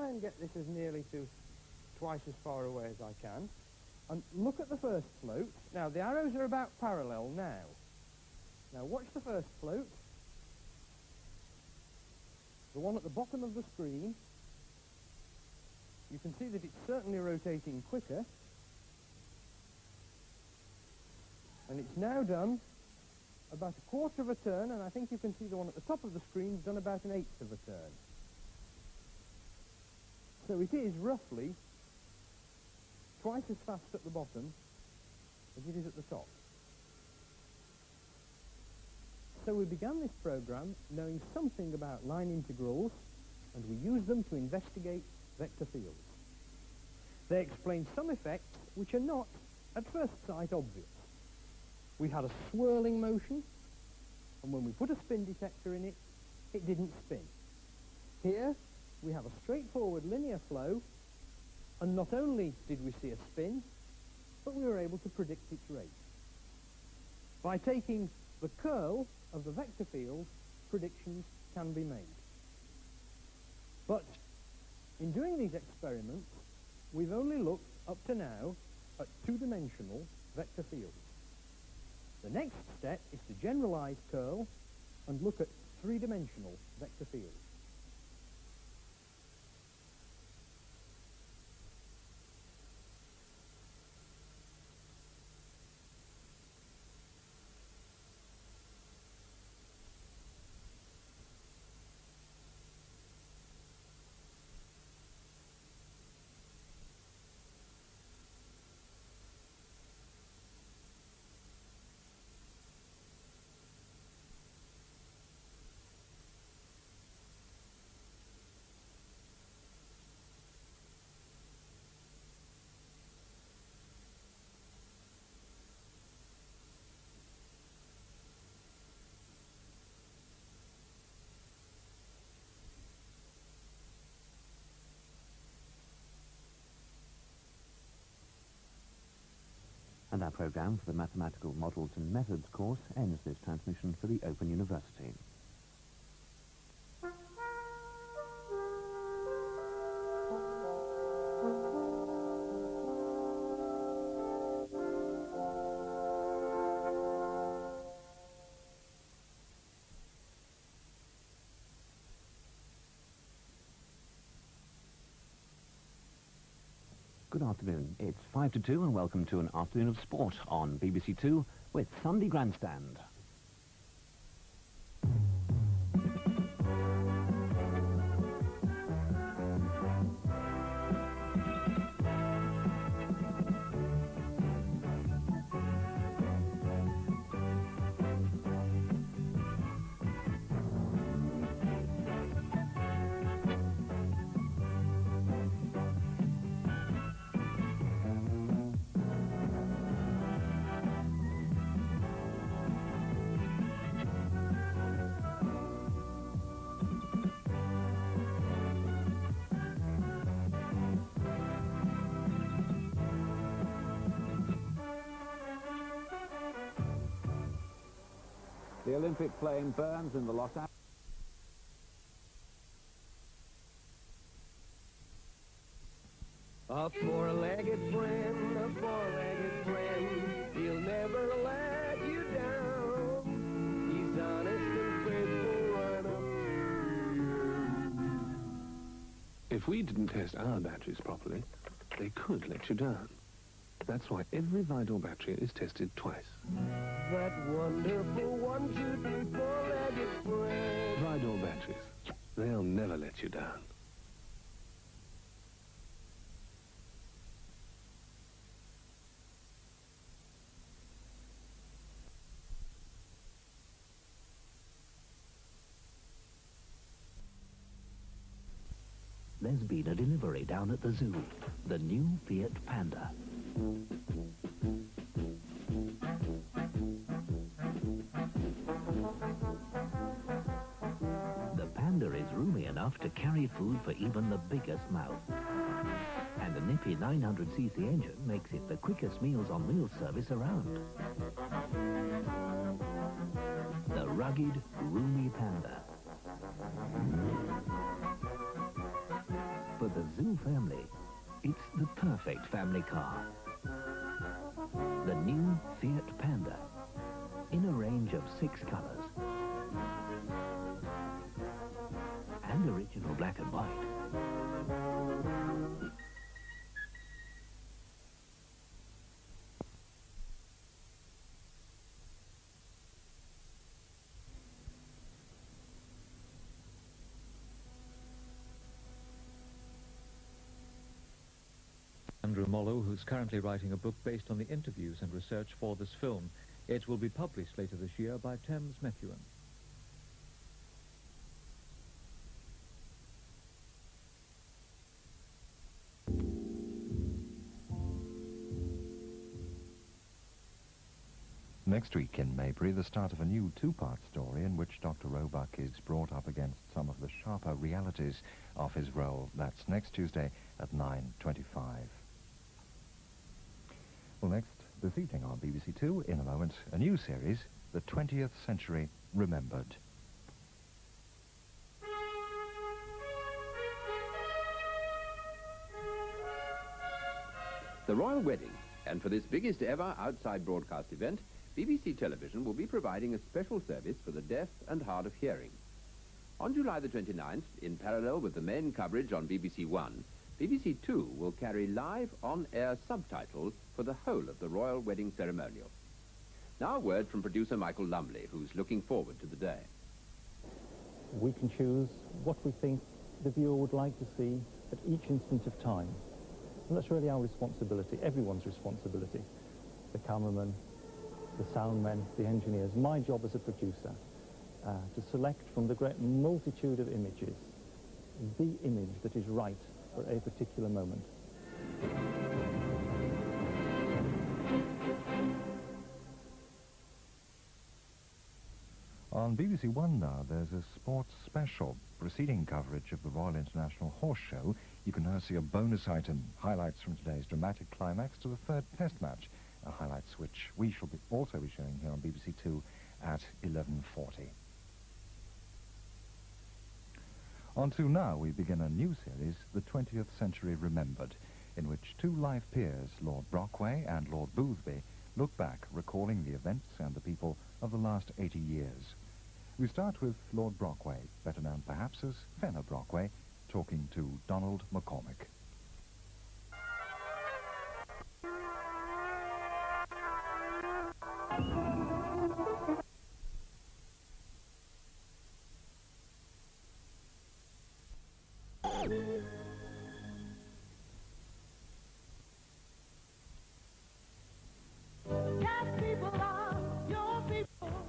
try and get this as nearly to twice as far away as I can. And look at the first float. Now, the arrows are about parallel now. Now, watch the first float. The one at the bottom of the screen. You can see that it's certainly rotating quicker. And it's now done about a quarter of a turn, and I think you can see the one at the top of the screen has done about an eighth of a turn. So it is roughly twice as fast at the bottom as it is at the top. So we began this program knowing something about line integrals, and we used them to investigate vector fields. They explain some effects which are not, at first sight, obvious. We had a swirling motion, and when we put a spin detector in it, it didn't spin. Here, we have a straightforward linear flow, and not only did we see a spin, but we were able to predict its rate. By taking the curl of the vector field, predictions can be made. But in doing these experiments, we've only looked up to now at two-dimensional vector fields. The next step is to generalize curl and look at three-dimensional vector fields. And our programme for the Mathematical Models and Methods course ends this transmission for the Open University. Good afternoon. It's 5 to 2 and welcome to an afternoon of sport on BBC2 with Sunday Grandstand. The Olympic flame burns in the Los Angeles. A four-legged friend, a four-legged friend, he'll never let you down. He's honest and faithful right up. If we didn't test our batteries properly, they could let you down. That's why every Vidor battery is tested twice. That wonderful 1, 2, 3, four-legged friend. Vidor batteries, they'll never let you down. There's been a delivery down at the zoo. The new Fiat Panda. The Panda is roomy enough to carry food for even the biggest mouth. And the nippy 900cc engine makes it the quickest Meals on Wheels service around. The rugged, roomy Panda. For the Zoo family, it's the perfect family car. The new Fiat Panda, in a range of 6 colours. And original black and white. Andrew Mollo, who's currently writing a book based on the interviews and research for this film. It will be published later this year by Thames Methuen. Next week in Maybury, the start of a new 2-part story in which Dr. Roebuck is brought up against some of the sharper realities of his role. That's next Tuesday at 9:25. Well, next this evening on BBC2, in a moment, a new series, The 20th Century Remembered. The Royal Wedding, and for this biggest ever outside broadcast event, BBC Television will be providing a special service for the deaf and hard of hearing. On July the 29th, in parallel with the main coverage on BBC One, BBC Two will carry live on-air subtitles for the whole of the royal wedding ceremonial. Now a word from producer Michael Lumley, who's looking forward to the day. We can choose what we think the viewer would like to see at each instant of time. And that's really our responsibility, everyone's responsibility. The cameraman, the sound men, the engineers. My job as a producer, to select from the great multitude of images, the image that is right for a particular moment. On BBC One now, there's a sports special preceding coverage of the Royal International Horse Show. You can now see a bonus item, highlights from today's dramatic climax to the 3rd Test match, highlights which we shall also be showing here on BBC Two at 11:40. On to now, we begin a new series, The 20th Century Remembered, in which 2 live peers, Lord Brockway and Lord Boothby, look back, recalling the events and the people of the last 80 years. We start with Lord Brockway, better known perhaps as Fenner Brockway, talking to Donald McCormick.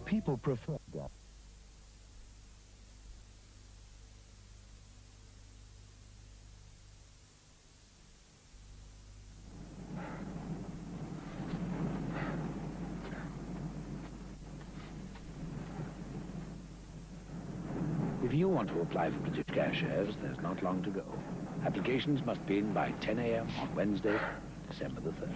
People prefer that. If you want to apply for British gas shares, there's not long to go. Applications must be in by 10 a.m. on Wednesday, December the 3rd.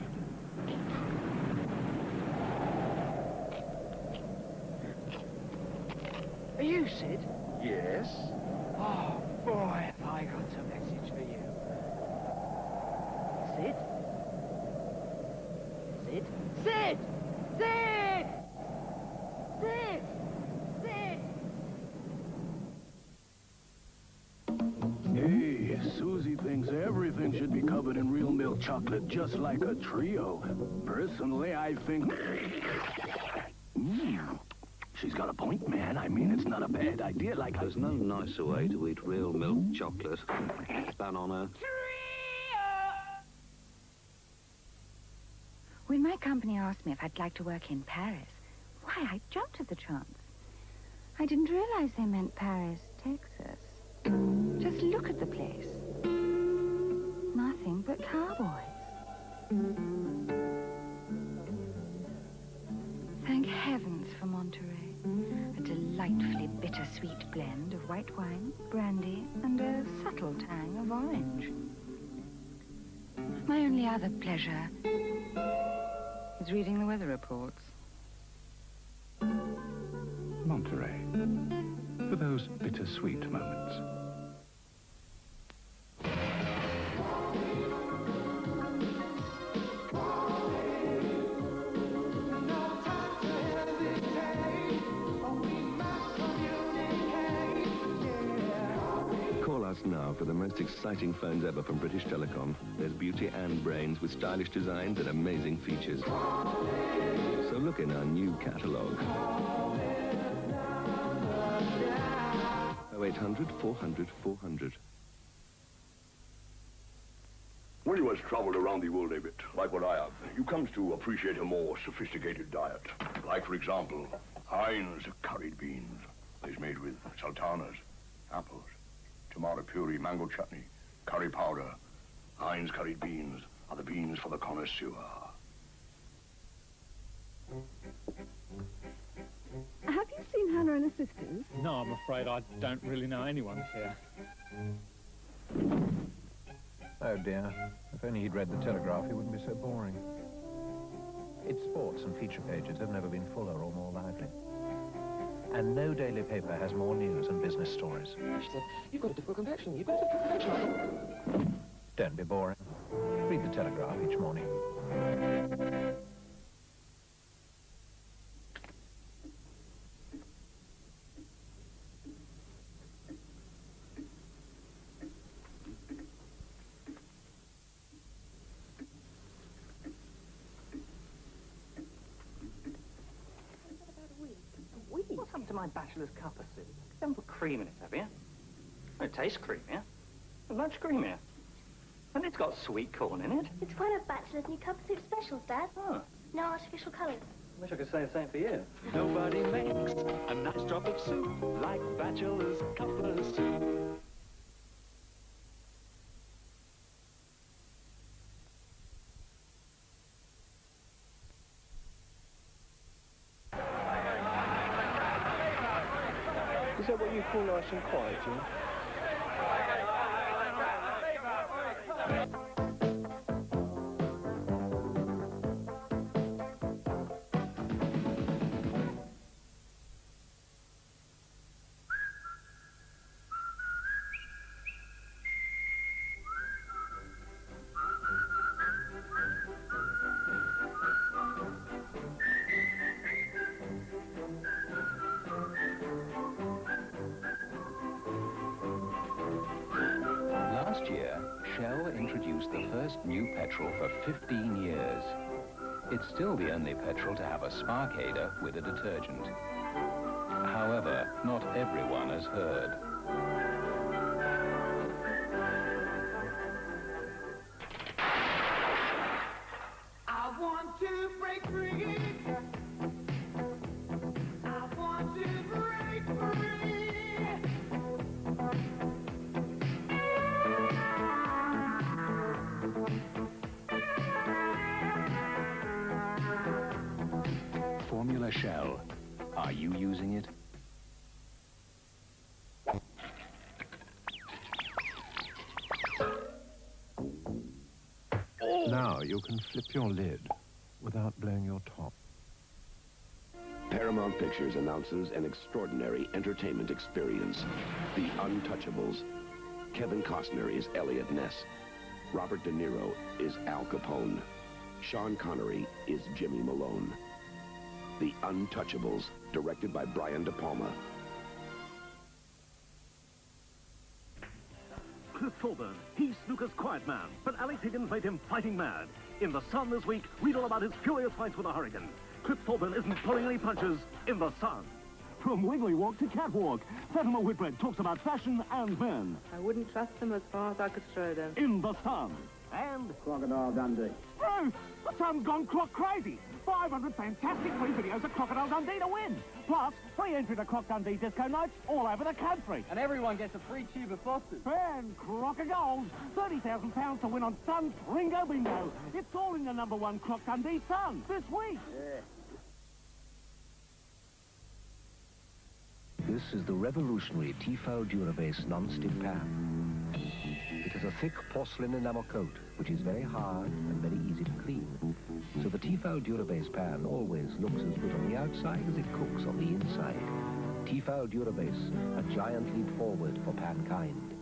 Are you Sid? Yes? Oh, boy, have I got a message for you. Sid? Sid? Sid! Sid! Sid! Sid! Hey, Susie thinks everything should be covered in real milk chocolate, just like a trio. Personally, I think... She's got a point, man. I mean, it's not a bad idea, like... There's no nicer way to eat real milk chocolate than on a... When my company asked me if I'd like to work in Paris, why, I jumped at the chance. I didn't realize they meant Paris, Texas. Just look at the place. Nothing but cowboys. Thank heavens for Monterey. A delightfully bittersweet blend of white wine, brandy, and a subtle tang of orange. My only other pleasure is reading the weather reports. Monterey, for those bittersweet moments. us now for the most exciting phones ever from British Telecom. There's beauty and brains with stylish designs and amazing features. So look in our new catalogue. 0800 400 400. When you has travelled around the world a bit, like what I have, you comes to appreciate a more sophisticated diet. Like, for example, Heinz curried beans. It's made with sultanas, apples, tomato puree, mango chutney, curry powder. Heinz curried beans are the beans for the connoisseur. Have you seen Hannah and her sisters? No, I'm afraid I don't really know anyone here. Oh dear. If only he'd read the Telegraph, he wouldn't be so boring. Its sports and feature pages have never been fuller or more lively. And no daily paper has more news and business stories. You've got a difficult complexion. You've got a difficult complexion. Don't be boring. Read the Telegraph each morning. What's happened to my bachelor's cup of soup? You haven't put cream in it, have you? It tastes creamier. Much creamier. And it's got sweet corn in it. It's one of Bachelor's new cup of soup specials, Dad. Oh. No artificial colours. I wish I could say the same for you. Nobody makes a nice drop of soup like Bachelor's cup of soup. Is that what you call nice and quiet, Jim? Last year, Shell introduced the first new petrol for 15 years. It's still the only petrol to have a sparkader with a detergent. However, not everyone has heard. I want to break free. I want to break free. Formula Shell. Are you using it? Now you can flip your lid without blowing your top. Paramount Pictures announces an extraordinary entertainment experience, The Untouchables. Kevin Costner is Elliot Ness. Robert De Niro is Al Capone. Sean Connery is Jimmy Malone. The Untouchables, directed by Brian De Palma. Cliff Thorburn, he's snooker's quiet man, but Alex Higgins made him fighting mad. In The Sun this week, read all about his furious fights with a hurricane. Cliff Thorburn isn't pulling any punches in The Sun. From Wiggly Walk to Catwalk, Fatima Whitbread talks about fashion and men. I wouldn't trust them as far as I could throw them. In The Sun. And Crocodile Dundee. Bruce, The Sun's gone clock crazy. 500 fantastic free videos of Crocodile Dundee to win. Plus, free entry to Croc Dundee disco nights all over the country. And everyone gets a free tube of Fosters. And Croc of Gold, £30,000 to win on Sun's Ringo Bingo. It's all in the #1 Croc Dundee Sun this week. Yeah. This is the revolutionary Tefal Durabase non-stick pan. It has a thick porcelain enamel coat, which is very hard and very easy to clean. So the Tefal Durabase pan always looks as good on the outside as it cooks on the inside. Tefal Durabase, a giant leap forward for pankind.